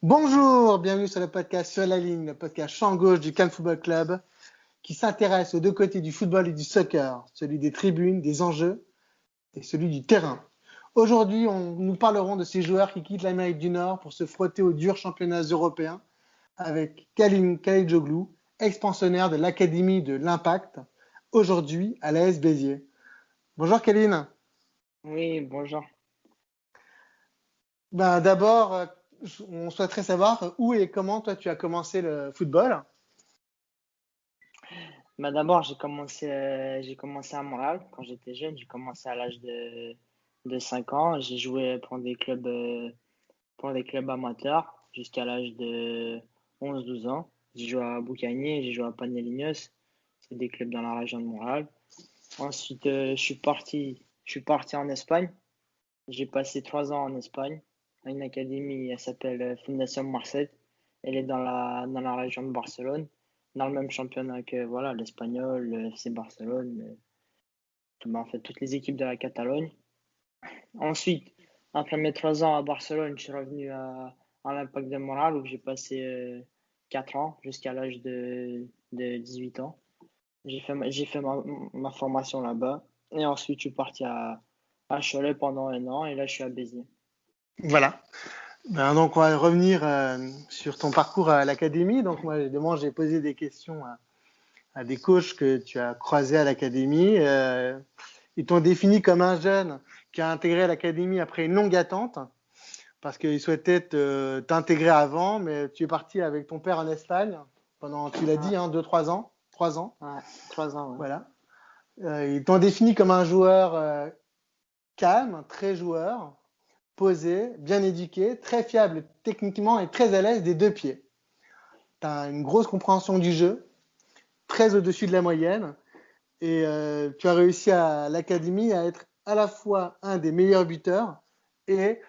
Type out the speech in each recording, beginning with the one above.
Bonjour, bienvenue sur le podcast Sur la ligne, le podcast champ gauche du Cannes Football Club qui s'intéresse aux deux côtés du football et du soccer, celui des tribunes, des enjeux et celui du terrain. Aujourd'hui, nous parlerons de ces joueurs qui quittent l'Amérique du Nord pour se frotter aux durs championnats européens avec Kalin Kılıçdaroğlu, expansionnaire de l'Académie de l'Impact, aujourd'hui à l'AS Béziers. Bonjour Kalin. Oui, bonjour. D'abord, on souhaiterait savoir où et comment toi tu as commencé le football. D'abord, j'ai commencé à Montréal quand j'étais jeune. J'ai commencé à l'âge de 5 ans. J'ai joué pour des clubs amateurs jusqu'à l'âge de 11 12 ans. J'ai joué à Boucanier, j'ai joué à Panelignos. C'est des clubs dans la région de Montréal. Ensuite, je suis parti en Espagne. J'ai passé 3 ans en Espagne à une académie, elle s'appelle Fundación Marseille. Elle est dans la région de Barcelone, dans le même championnat que voilà, l'Espagnol, le FC Barcelone, en fait toutes les équipes de la Catalogne. Ensuite, après mes 3 ans à Barcelone, je suis revenu à l'Impact de Montréal où j'ai passé 4 ans jusqu'à l'âge de 18 ans. J'ai fait ma formation là-bas et ensuite je suis parti à Cholet pendant un an et là je suis à Béziers. Voilà. Donc, on va revenir sur ton parcours à l'académie. Donc, moi, évidemment, j'ai posé des questions à des coachs que tu as croisés à l'académie. Ils t'ont défini comme un jeune qui a intégré l'académie après une longue attente parce qu'ils souhaitaient t'intégrer avant, mais tu es parti avec ton père en Espagne pendant, tu l'as Ouais, dit, 2-3 ans. 3 ans. ouais, 3 ans, ouais. Voilà. Ils t'ont défini comme un joueur calme, très joueur, posé, bien éduqué, très fiable techniquement et très à l'aise des deux pieds. Tu as une grosse compréhension du jeu, très au-dessus de la moyenne, et tu as réussi à l'académie à être à la fois un des meilleurs buteurs et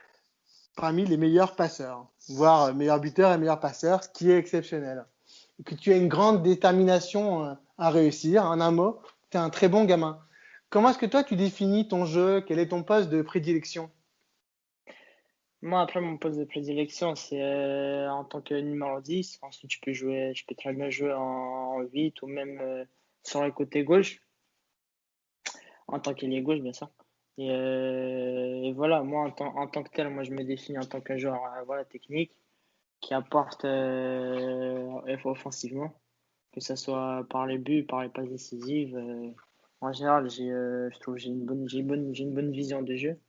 parmi les meilleurs passeurs, voire meilleur buteur et meilleur passeur, ce qui est exceptionnel. Et que tu as une grande détermination à réussir. En un mot, tu es un très bon gamin. Comment est-ce que toi tu définis ton jeu? Quel est ton poste de prédilection? Moi, après, mon poste de prédilection, c'est en tant que numéro 10. Ensuite, je peux très bien jouer en 8 ou même sur le côté gauche, en tant qu'ailier gauche, bien sûr. Et voilà, moi, en tant que tel, moi, je me définis en tant qu'un joueur voilà, technique qui apporte offensivement, que ce soit par les buts, par les passes décisives. En général, je trouve que j'ai une bonne vision de jeu.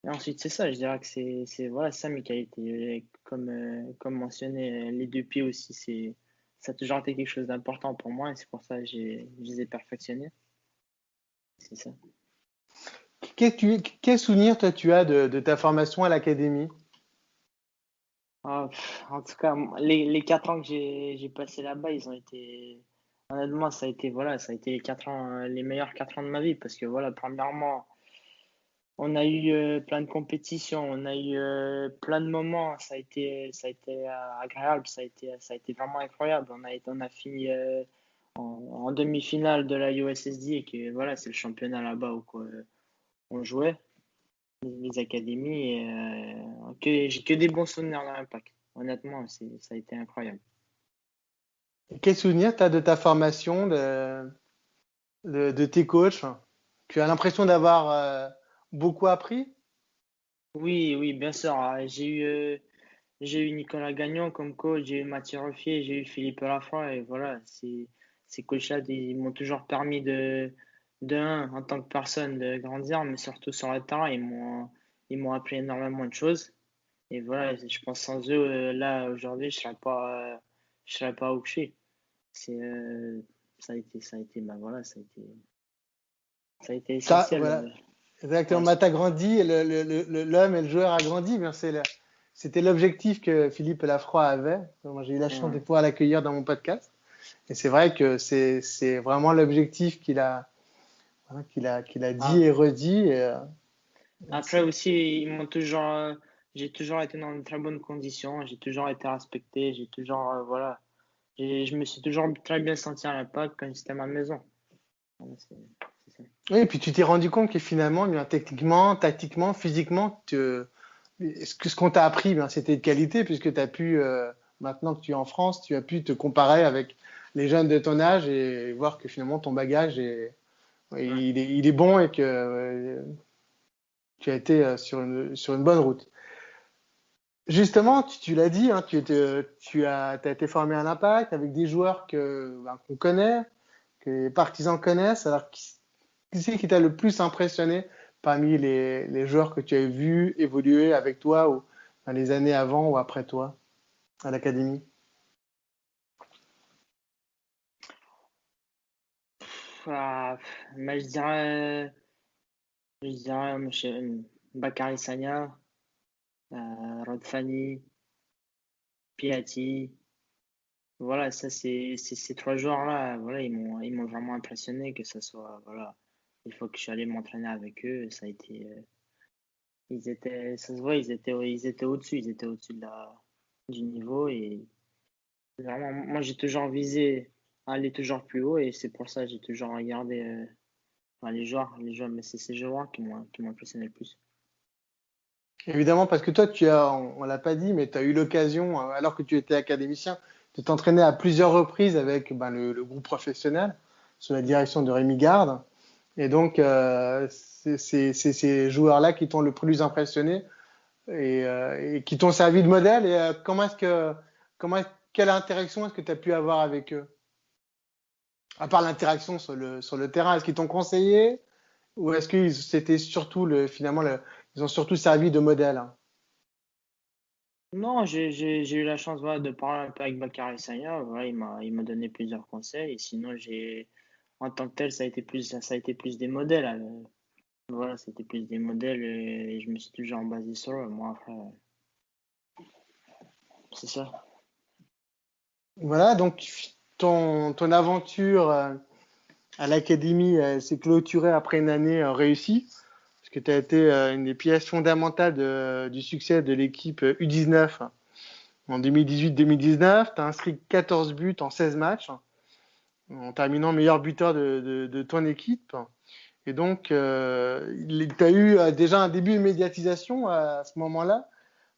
Et ensuite, c'est ça, je dirais que voilà, ça mes qualités. Comme mentionné, les deux pieds aussi, ça a toujours été quelque chose d'important pour moi et c'est pour ça que je les ai perfectionnés. C'est ça. Quel souvenir toi tu as de ta formation à l'académie? En tout cas, les 4 ans que j'ai passé là-bas, ils ont été. Honnêtement, ça a été les meilleurs 4 ans de ma vie parce que voilà, premièrement, on a eu plein de compétitions, on a eu plein de moments, ça a été agréable, ça a été vraiment incroyable. On a fini en demi-finale de la USSD et que voilà, c'est le championnat là-bas où quoi, on jouait, les académies. Et, j'ai que des bons souvenirs dans l'Impact. Honnêtement, ça a été incroyable. Quel souvenir tu as de ta formation, de tes coachs? Tu as l'impression d'avoir beaucoup appris? Oui, oui, bien sûr. J'ai eu Nicolas Gagnon comme coach, j'ai eu Mathieu Ruffier, j'ai eu Philippe Lafroy, et voilà, ces coachs-là, ils m'ont toujours permis en tant que personne, de grandir, mais surtout sur le terrain, ils m'ont appris énormément de choses. Et voilà, je pense sans eux, là, aujourd'hui, je serais pas où je suis. C'est, voilà, ça a été essentiel. Voilà, Pour exactement. la Tu suite. as grandi, l'homme et le joueur a grandi. Bien, c'était l'objectif que Philippe Lafroy avait. Moi, j'ai eu la chance de Ouais. pouvoir l'accueillir dans mon podcast. Et c'est vrai que c'est vraiment l'objectif qu'il a dit Ah, et redit. Après C'est- aussi, j'ai toujours été dans de très bonnes conditions, j'ai toujours été respecté, voilà, je me suis toujours très bien senti à l'impact quand c'était ma maison. Voilà, c'est ça. Oui, et puis tu t'es rendu compte que finalement, bien, techniquement, tactiquement, physiquement, ce qu'on t'a appris, ben, c'était de qualité, puisque tu as pu, maintenant que tu es en France, tu as pu te comparer avec les jeunes de ton âge et voir que finalement ton bagage Ouais. il est bon et que tu as été sur une bonne route. Justement, tu l'as dit, hein, t'as été formé à l'Impact avec des joueurs ben, qu'on connaît, que les partisans connaissent. Alors, qui c'est qui t'a le plus impressionné parmi les joueurs que tu as vus évoluer avec toi ou dans les années avant ou après toi à l'académie? Ah, mais je dirais Bakary Sagna, Rod Fanny, Piatti. Voilà, ça ces trois joueurs-là, voilà, ils m'ont vraiment impressionné, que ce soit, voilà, une fois que je suis allé m'entraîner avec eux, ça a été, ça se voit, ils étaient au-dessus, du niveau, et vraiment, moi j'ai toujours visé à aller toujours plus haut, et c'est pour ça que j'ai toujours regardé, enfin, les joueurs, mais c'est ces joueurs qui m'ont impressionné le plus. Évidemment, parce que toi, on l'a pas dit, mais tu as eu l'occasion, alors que tu étais académicien, de t'entraîner à plusieurs reprises avec ben, le groupe professionnel, sous la direction de Rémi Garde. Et donc, c'est ces joueurs-là qui t'ont le plus impressionné et qui t'ont servi de modèle. Et comment est quelle interaction est-ce que tu as pu avoir avec eux? À part l'interaction sur le terrain, est-ce qu'ils t'ont conseillé ou est-ce que c'était surtout ils ont surtout servi de modèle? Non, j'ai eu la chance, voilà, de parler un peu avec Bakary Sagna. Voilà, il m'a donné plusieurs conseils. Et sinon, en tant que tel, ça a été plus des modèles. Voilà, c'était plus des modèles, et je me suis toujours basé sur eux. Moi, après, c'est ça. Voilà, donc ton aventure à l'académie s'est clôturée après une année réussie, parce que tu as été une des pièces fondamentales du succès de l'équipe U19 en 2018-2019. Tu as inscrit 14 buts en 16 matchs, en terminant meilleur buteur de ton équipe. Et donc, tu as eu déjà un début de médiatisation à ce moment-là.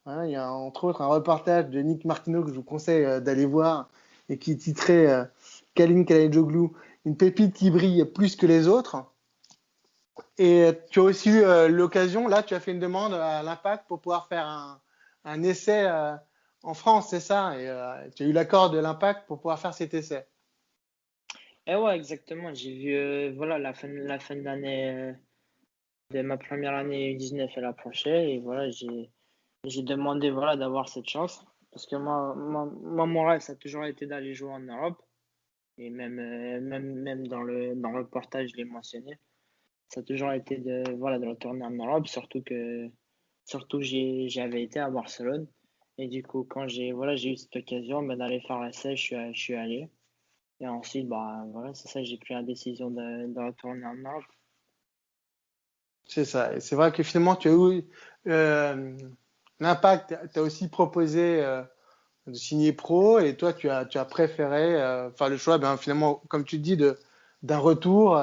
Hein, il y a entre autres un reportage de Nick Martino que je vous conseille d'aller voir et qui est titré Kalin Kalaidjoglu, une pépite qui brille plus que les autres. Et tu as aussi eu l'occasion, là, tu as fait une demande à l'Impact pour pouvoir faire un essai en France, c'est ça? Et tu as eu l'accord de l'Impact pour pouvoir faire cet essai. Et ouais, exactement. J'ai vu, voilà, la fin d'année, de ma première année U19, elle approchait, et voilà, j'ai demandé, voilà, d'avoir cette chance. Parce que moi, mon rêve, ça a toujours été d'aller jouer en Europe. Et même dans le reportage, je l'ai mentionné. Ça a toujours été voilà, de retourner en Europe, surtout que j'avais été à Barcelone. Et du coup, quand j'ai eu cette occasion, ben, d'aller faire l'essai, je suis allé. Et ensuite, bah, voilà, c'est ça, j'ai pris la décision de retourner en Europe. C'est ça. Et c'est vrai que finalement, tu as eu l'Impact t'a aussi proposé de signer pro et toi, tu as préféré faire le choix, ben, finalement, comme tu dis, d'un retour.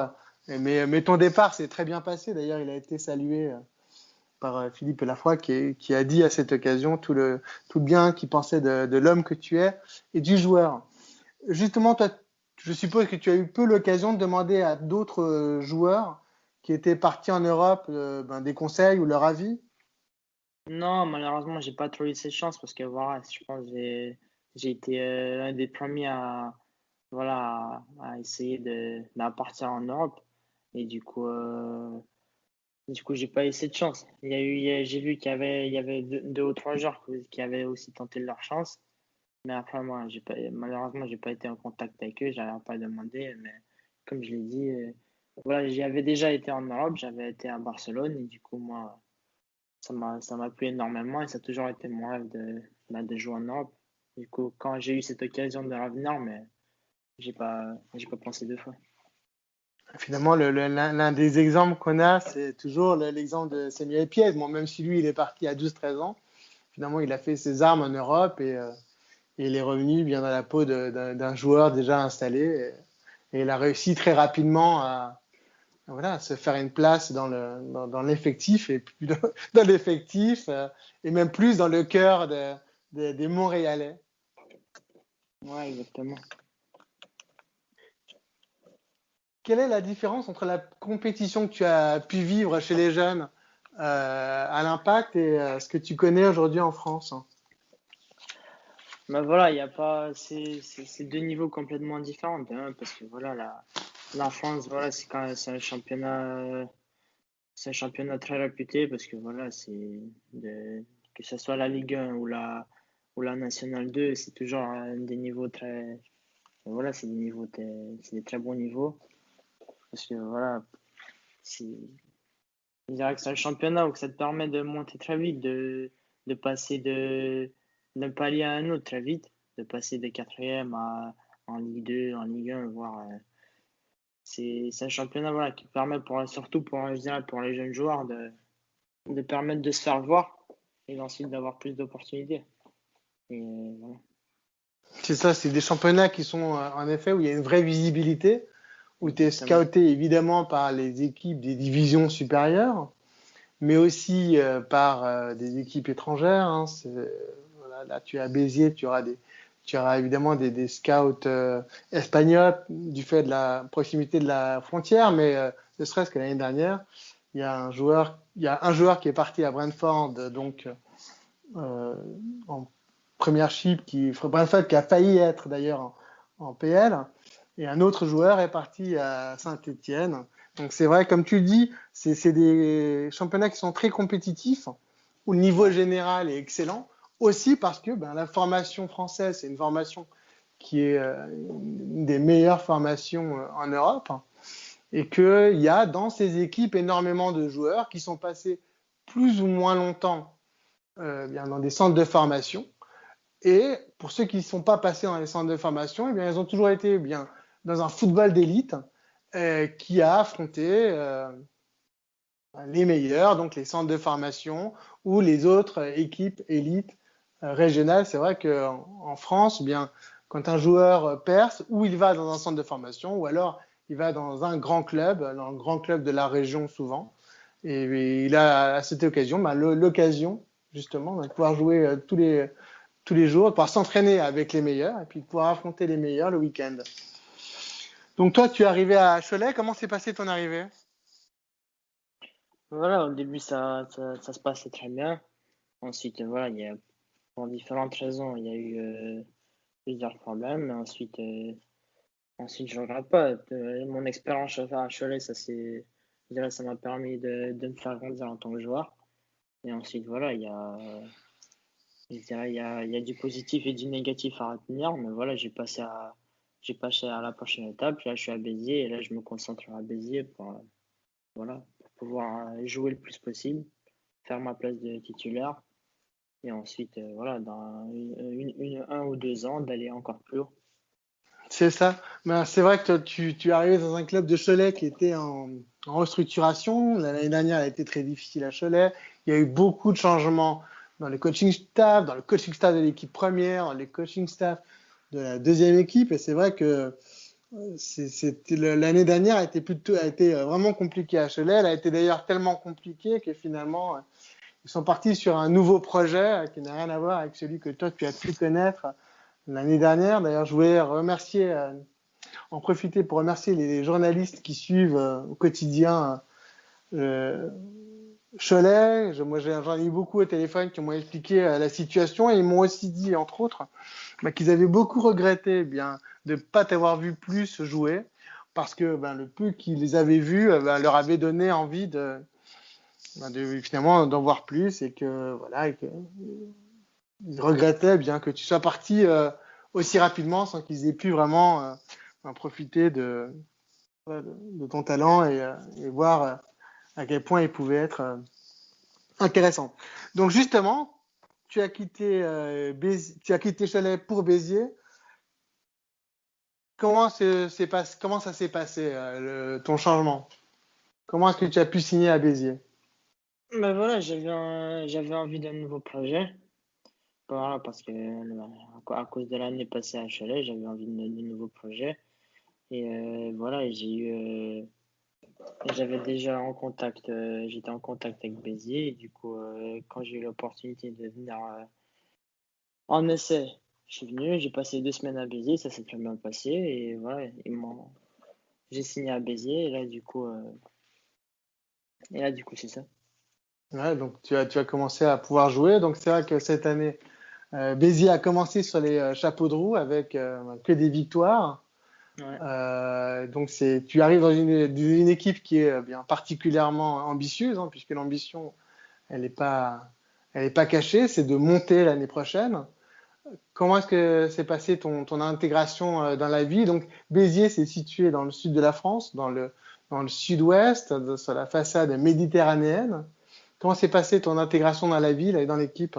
Mais ton départ s'est très bien passé. D'ailleurs, il a été salué par Philippe Lafroy qui a dit à cette occasion tout le bien qu'il pensait de l'homme que tu es et du joueur. Justement, toi, je suppose que tu as eu peu l'occasion de demander à d'autres joueurs qui étaient partis en Europe ben, des conseils ou leur avis. Non, malheureusement, j'ai pas trop eu cette chance, parce que voilà, je pense que j'ai été un des premiers voilà, à essayer de partir en Europe. Et du coup, j'ai pas eu cette chance. J'ai vu qu'il y avait deux ou trois joueurs qui avaient aussi tenté leur chance. Mais après, moi, malheureusement, j'ai pas été en contact avec eux, j'avais pas demandé. Mais comme je l'ai dit, voilà, j'y avais déjà été en Europe, j'avais été à Barcelone, et du coup, moi, ça m'a plu énormément, et ça a toujours été mon rêve de jouer en Europe. Du coup, quand j'ai eu cette occasion de revenir, mais j'ai pas pensé deux fois. Finalement, l'un des exemples qu'on a, c'est toujours l'exemple de Samuel Piez. Bon, même si lui, il est parti à 12-13 ans, finalement, il a fait ses armes en Europe et il est revenu bien dans la peau d'un joueur déjà installé. Et il a réussi très rapidement voilà, se faire une place dans l'effectif et plus dans l'effectif et même plus dans le cœur des Montréalais. Ouais, exactement. Quelle est la différence entre la compétition que tu as pu vivre chez les jeunes à l'Impact et ce que tu connais aujourd'hui en France? Mais voilà, il y a pas, c'est deux niveaux complètement différents, hein, parce que voilà, la France, voilà, c'est un championnat très réputé parce que voilà, que ce soit la Ligue 1 ou la Nationale 2, c'est toujours des niveaux très, voilà, c'est des très bons niveaux parce que voilà, c'est, je dirais que c'est un championnat où ça te permet de monter très vite, de passer d'un palier à un autre très vite, de passer de quatrième en Ligue 2, en Ligue 1, voire c'est un championnat voilà, qui permet surtout pour, je dirais, pour les jeunes joueurs de permettre de se faire voir et ensuite d'avoir plus d'opportunités. Et voilà, C'est ça, c'est des championnats qui sont en effet où il y a une vraie visibilité, où tu es exactement. scouté évidemment par les équipes des divisions supérieures, mais aussi par des équipes étrangères. Hein. Voilà, là, tu es à Béziers, tu auras évidemment des scouts espagnols du fait de la proximité de la frontière, mais ne serait-ce que l'année dernière, il y a un joueur qui est parti à Brentford, donc euh, en première chip, Brentford qui a failli être d'ailleurs en PL, et un autre joueur est parti à Saint-Étienne. Donc c'est vrai, comme tu le dis, c'est des championnats qui sont très compétitifs, où le niveau Ouais, général est excellent, aussi parce que ben, la formation française, c'est une formation qui est une des meilleures formations en Europe, et qu'il y a dans ces équipes énormément de joueurs qui sont passés plus ou moins longtemps bien dans des centres de formation. Et pour ceux qui ne sont pas passés dans les centres de formation, eh bien, ils ont toujours été bien dans un football d'élite qui a affronté les meilleurs, donc les centres de formation ou les autres équipes élites régionales. C'est vrai qu'en France, eh bien, quand un joueur perce, ou il va dans un centre de formation, ou alors il va dans un grand club, dans le grand club de la région souvent. Et il a à cette occasion ben, l'occasion justement de pouvoir jouer tous les jours, de pouvoir s'entraîner avec les meilleurs et puis de pouvoir affronter les meilleurs le week-end. Donc toi, tu es arrivé à Cholet. Comment s'est passé ton arrivée? voilà, au début ça se passait très bien. Ensuite, voilà, pour différentes raisons, il y a eu plusieurs problèmes. Mais ensuite, je regrette pas. Mon expérience à Cholet, je dirais, ça m'a permis de me faire grandir en tant que joueur. Et ensuite, voilà, je dirais, il y a du positif et du négatif à retenir. Mais voilà, j'ai passé à la prochaine étape. Là, je suis à Béziers et là, je me concentre à Béziers voilà, pour pouvoir jouer le plus possible, faire ma place de titulaire. Et ensuite, voilà, dans un ou 2 ans, d'aller encore plus haut. C'est ça. Ben, c'est vrai que toi, tu es arrivé dans un club de Cholet qui était en restructuration. L'année dernière, elle a été très difficile à Cholet. Il y a eu beaucoup de changements dans le coaching staff, dans le coaching staff de l'équipe première, dans les coaching staff de la deuxième équipe. Et c'est vrai que l'année dernière a été vraiment compliquée à Cholet. Elle a été d'ailleurs tellement compliquée que finalement, ils sont partis sur un nouveau projet qui n'a rien à voir avec celui que toi, tu as pu connaître l'année dernière. D'ailleurs, je voulais en profiter pour remercier les journalistes qui suivent au quotidien euh, Cholet. Moi, j'en ai eu beaucoup au téléphone qui m'ont expliqué la situation et ils m'ont aussi dit, entre autres, bah, qu'ils avaient beaucoup regretté bien, de ne pas t'avoir vu plus jouer parce que ben, le peu qu'ils les avaient vus ben, leur avait donné envie finalement d'en voir plus et que voilà et que, ils regrettaient bien que tu sois parti aussi rapidement sans qu'ils aient pu vraiment en profiter de ton talent et voir à quel point il pouvait être intéressant. Donc justement, tu as quitté Cholet pour Béziers. Comment ça s'est passé ton changement? Comment est-ce que tu as pu signer à Béziers? Mais voilà, j'avais envie d'un nouveau projet. Voilà, parce que à cause de l'année passée à Cholet, j'avais envie de nouveaux projets. Et voilà, Et j'avais déjà j'étais en contact avec Béziers. Et du coup, quand j'ai eu l'opportunité de venir en essai, je suis venu. J'ai passé 2 semaines à Béziers, ça s'est très bien passé. Et voilà, j'ai signé à Béziers. Et là, du coup, c'est ça. Ouais, donc tu as commencé à pouvoir jouer. Donc c'est vrai que cette année, Béziers a commencé sur les chapeaux de roue avec que des victoires. Ouais. Donc tu arrives dans une équipe qui est bien particulièrement ambitieuse, hein, puisque l'ambition, elle n'est elle est pas cachée, c'est de monter l'année prochaine. Comment est-ce que s'est passée ton intégration dans la vie? Donc Béziers, c'est situé dans le sud de la France, dans le sud-ouest, sur la façade méditerranéenne. Comment s'est passée ton intégration dans la ville et dans l'équipe?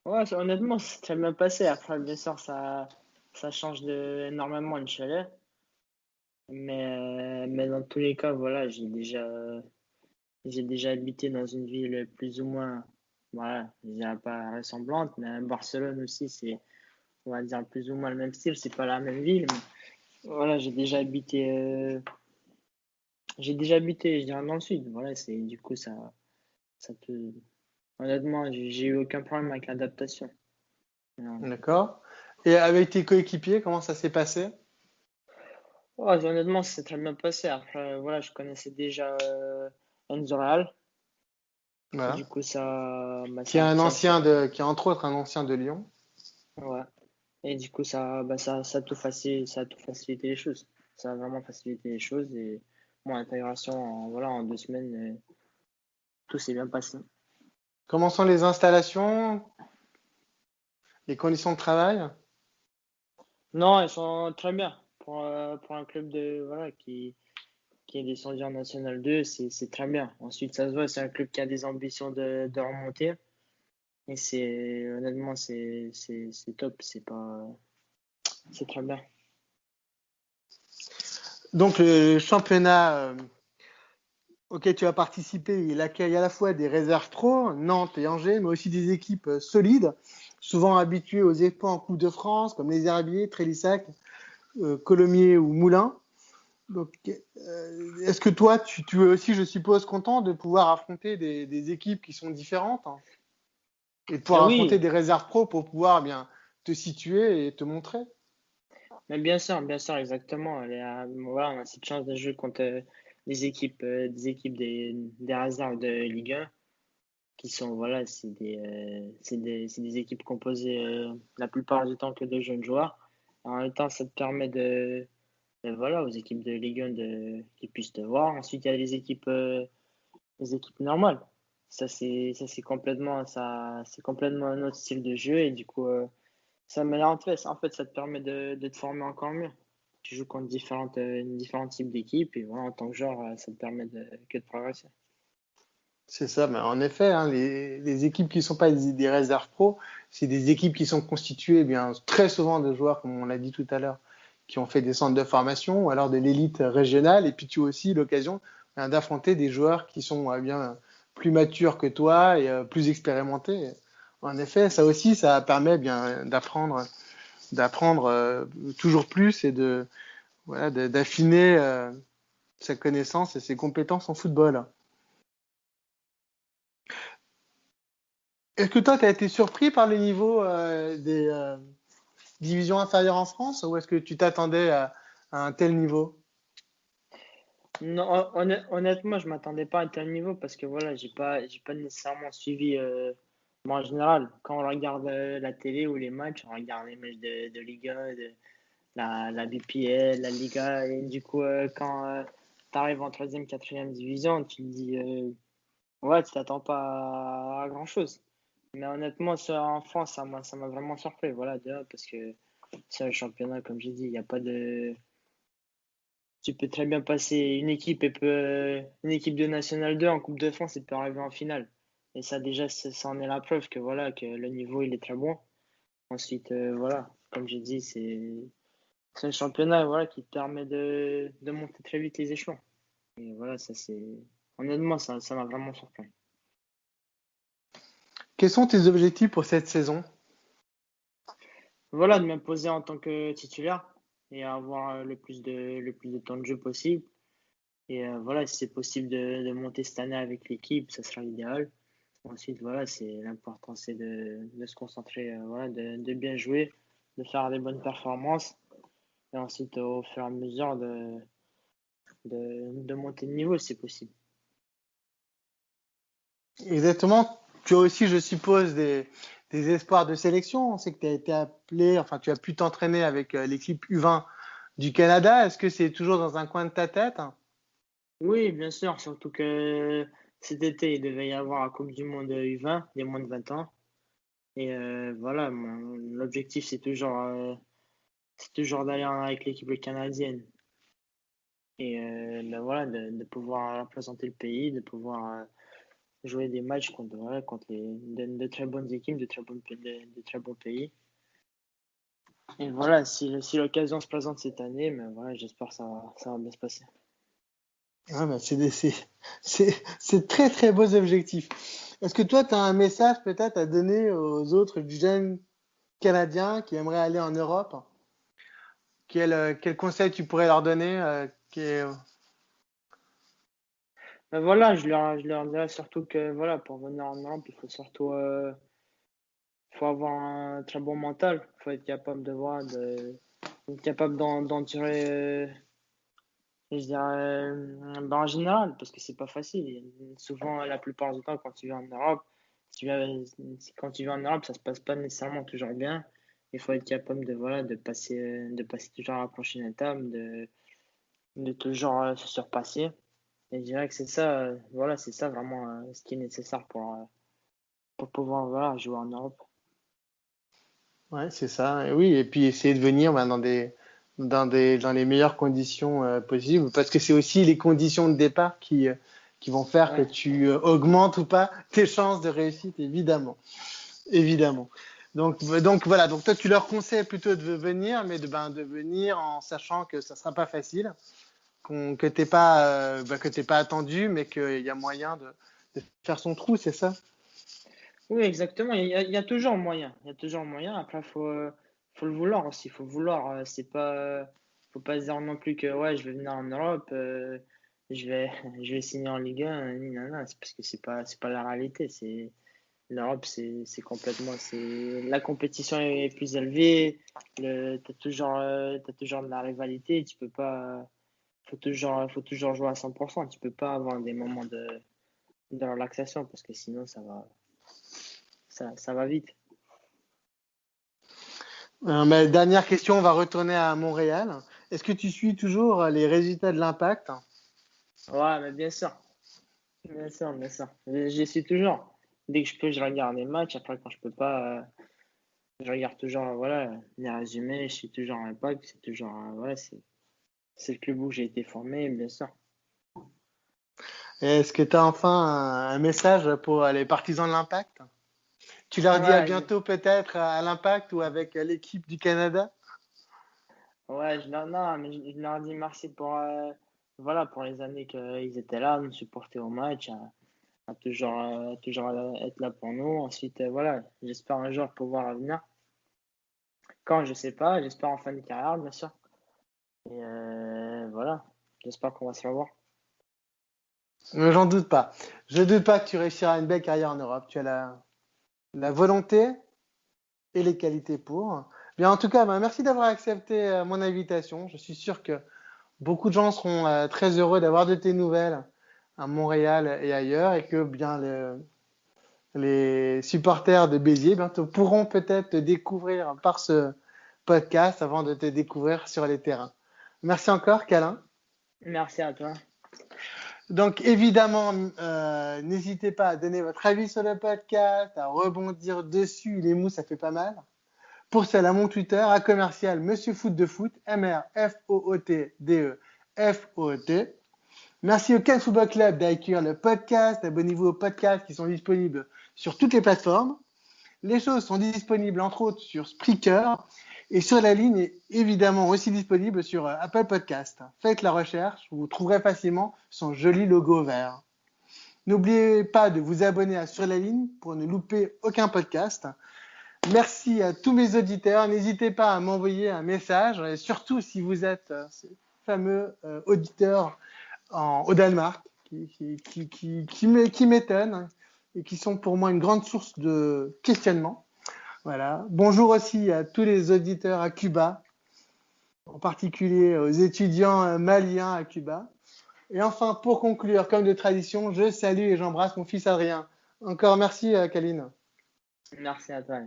Ouais, honnêtement, c'est très bien passé. Après, bien sûr, ça change énormément une chaleur. Mais dans tous les cas, voilà, j'ai déjà habité dans une ville plus ou moins, voilà, je dirais pas ressemblante, mais Barcelone aussi, on va dire, plus ou moins le même style. C'est pas la même ville, mais voilà, j'ai déjà habité, je dirais, dans le sud. Voilà, du coup, ça peut, honnêtement, j'ai eu aucun problème avec l'adaptation. Voilà. D'accord. Et avec tes coéquipiers, comment ça s'est passé? Ouais, honnêtement, c'est très bien passé. Après, voilà, je connaissais déjà Enzo Real. Et Voilà. du coup, Qui est qui est entre autres un ancien de Lyon. ouais. Et du coup, ça a tout facilité les choses. Ça a vraiment facilité les choses. Et mon intégration, voilà, en 2 semaines, tout s'est bien passé. Comment sont les installations, les conditions de travail? Non, elles sont très bien. Pour un club voilà, qui est descendu en National 2, c'est très bien. Ensuite, ça se voit, c'est un club qui a des ambitions de remonter. Et honnêtement, c'est top. C'est très bien. Donc le championnat auquel tu as participé, il accueille à la fois des réserves pro, Nantes et Angers, mais aussi des équipes solides, souvent habituées aux exploits en Coupe de France, comme les Herbiers, Trélissac, Colomiers ou Moulins. Donc, est-ce que toi, tu es aussi, je suppose, content de pouvoir affronter des équipes qui sont différentes, hein, et de pouvoir Ah affronter oui, des réserves pro pour pouvoir bien te situer et te montrer? mais bien sûr, exactement. Voilà, on a cette chance de jouer contre des équipes des réserves de Ligue 1 qui sont, voilà, c'est des équipes composées la plupart du temps que de jeunes joueurs. En même temps, ça te permet voilà, aux équipes de Ligue 1 qu'ils puissent te voir. Ensuite, il y a les équipes normales. C'est complètement un autre style de jeu et du coup, ça met en fait, ça te permet de te former encore mieux. Tu joues contre différents types d'équipes et voilà, en tant que joueur, ça te permet que de progresser. C'est ça, mais en effet, hein, les équipes qui ne sont pas des réserves pro, c'est des équipes qui sont constituées bien très souvent de joueurs, comme on l'a dit tout à l'heure, qui ont fait des centres de formation ou alors de l'élite régionale. Et puis tu as aussi l'occasion d'affronter des joueurs qui sont bien plus matures que toi et plus expérimentés. En effet, ça aussi, ça permet bien d'apprendre toujours plus et voilà, d'affiner sa connaissance et ses compétences en football. Est-ce que toi, tu as été surpris par le niveau des divisions inférieures en France ou est-ce que tu t'attendais à un tel niveau? Non, honnêtement, je m'attendais pas à un tel niveau parce que voilà, j'ai pas nécessairement suivi. Moi, en général, quand on regarde la télé ou les matchs, on regarde les matchs de Ligue 1, la BPL, la Liga, et du coup, quand tu arrives en troisième, quatrième division, tu te dis, ouais, tu t'attends pas à grand-chose. Mais honnêtement, ça, en France, ça m'a vraiment surpris, voilà, déjà, parce que c'est un championnat, comme j'ai dit, il n'y a pas de. Tu peux très bien passer une équipe de National 2 en Coupe de France et peut arriver en finale. Et ça, déjà, ça en est la preuve que voilà, que le niveau, il est très bon. Ensuite, voilà, comme j'ai dit, c'est un championnat, voilà, qui te permet de monter très vite les échelons. Et voilà, honnêtement, ça m'a vraiment surpris. Quels sont tes objectifs pour cette saison? Voilà, de m'imposer en tant que titulaire et avoir le plus de temps de jeu possible. Et voilà, si c'est possible de monter cette année avec l'équipe, ça sera l'idéal. Ensuite, voilà, l'important, c'est de se concentrer, voilà, de bien jouer, de faire des bonnes performances. Et ensuite, au fur et à mesure, de monter de niveau si c'est possible. Exactement. Tu as aussi, je suppose, des espoirs de sélection. On sait que tu as été appelé, enfin, tu as pu t'entraîner avec l'équipe U20 du Canada. Est-ce que c'est toujours dans un coin de ta tête? Oui, bien sûr, surtout que cet été, il devait y avoir la Coupe du Monde U20, des moins de 20 ans. Et voilà, l'objectif, c'est toujours d'aller avec l'équipe canadienne. Et ben voilà, de pouvoir représenter le pays, de pouvoir jouer des matchs contre, voilà, contre de très bonnes équipes, de très bons pays. Et voilà, si l'occasion se présente cette année, mais voilà, j'espère que ça va bien se passer. Ah, bah, c'est très très beaux objectifs. Est-ce que toi, tu as un message peut-être à donner aux autres jeunes Canadiens qui aimeraient aller en Europe? Quel conseil tu pourrais leur donner Ben voilà, je leur dirais surtout que voilà, pour venir en Europe, il faut surtout faut avoir un très bon mental. Il faut être capable être capable d'endurer, je dirais, ben en général, parce que c'est pas facile. Souvent, la plupart du temps, quand tu viens en Europe, si tu viens, quand tu viens en Europe, ça se passe pas nécessairement toujours bien. Il faut être capable voilà, de passer toujours à la prochaine étape, de toujours se surpasser. Et je dirais que c'est ça, voilà, c'est ça vraiment ce qui est nécessaire pour pouvoir voilà, jouer en Europe. Ouais, c'est ça. Et oui, et puis essayer de venir bah, dans les meilleures conditions possibles, parce que c'est aussi les conditions de départ qui vont faire que Ouais. tu augmentes ou pas tes chances de réussite, évidemment. Évidemment. Donc voilà, donc toi tu leur conseilles plutôt de venir, mais de venir en sachant que ça sera pas facile, que t'es pas attendu, mais qu'il y a moyen de faire son trou, c'est ça? Oui, exactement. Il y a toujours moyen. Il y a toujours moyen. Après, faut le vouloir aussi. Faut vouloir. Faut pas se dire non plus que ouais, je vais venir en Europe, je vais, je vais signer en Ligue 1. C'est parce que c'est pas la réalité. L'Europe, la compétition est plus élevée. T'as toujours de la rivalité. Tu peux pas, faut toujours jouer à 100%. Tu peux pas avoir des moments de relaxation parce que sinon ça va vite. Ma dernière question, on va retourner à Montréal. Est-ce que tu suis toujours les résultats de l'Impact? Ouais, mais bien sûr, bien sûr, bien sûr. J'y suis toujours. Dès que je peux, je regarde les matchs. Après, quand je peux pas, je regarde toujours, voilà, les résumés. Je suis toujours en impact. C'est toujours, voilà, c'est le club où j'ai été formé, bien sûr. Est-ce que tu as enfin un message pour les partisans de l'Impact? Tu leur dis à Ouais, bientôt peut-être à l'Impact ou avec l'équipe du Canada? ouais, non, mais je leur dis merci voilà, pour les années qu'ils étaient là, nous supporter au match, à toujours être là pour nous. Ensuite, voilà, j'espère un jour pouvoir venir. Quand, je sais pas, j'espère en fin de carrière, bien sûr. Et voilà, j'espère qu'on va se revoir. J'en doute pas. Je doute pas que tu réussiras une belle carrière en Europe. Tu as la volonté et les qualités pour. Bien, en tout cas, bah, merci d'avoir accepté mon invitation. Je suis sûr que beaucoup de gens seront très heureux d'avoir de tes nouvelles à Montréal et ailleurs et que bien les supporters de Béziers bientôt pourront peut-être te découvrir par ce podcast avant de te découvrir sur les terrains. Merci encore, Calin. Merci à toi. Donc évidemment, n'hésitez pas à donner votre avis sur le podcast, à rebondir dessus. Les mots, ça fait pas mal. Pour cela, mon Twitter, à commercial Monsieur Foot de Foot, MRFOOTDE FOT. Merci au Cannes Football Club d'accueillir le podcast. Abonnez-vous aux podcasts qui sont disponibles sur toutes les plateformes. Les choses sont disponibles entre autres sur Spreaker et sur la ligne est évidemment aussi disponible sur Apple Podcast. Faites la recherche, vous trouverez facilement son joli logo vert. N'oubliez pas de vous abonner à Sur la ligne pour ne louper aucun podcast. Merci à tous mes auditeurs. N'hésitez pas à m'envoyer un message et surtout si vous êtes ces fameux auditeurs au Danemark qui m'étonnent et qui sont pour moi une grande source de questionnement. Voilà. Bonjour aussi à tous les auditeurs à Cuba, en particulier aux étudiants maliens à Cuba. Et enfin, pour conclure, comme de tradition, je salue et j'embrasse mon fils Adrien. Encore merci, Kaline. Merci à toi.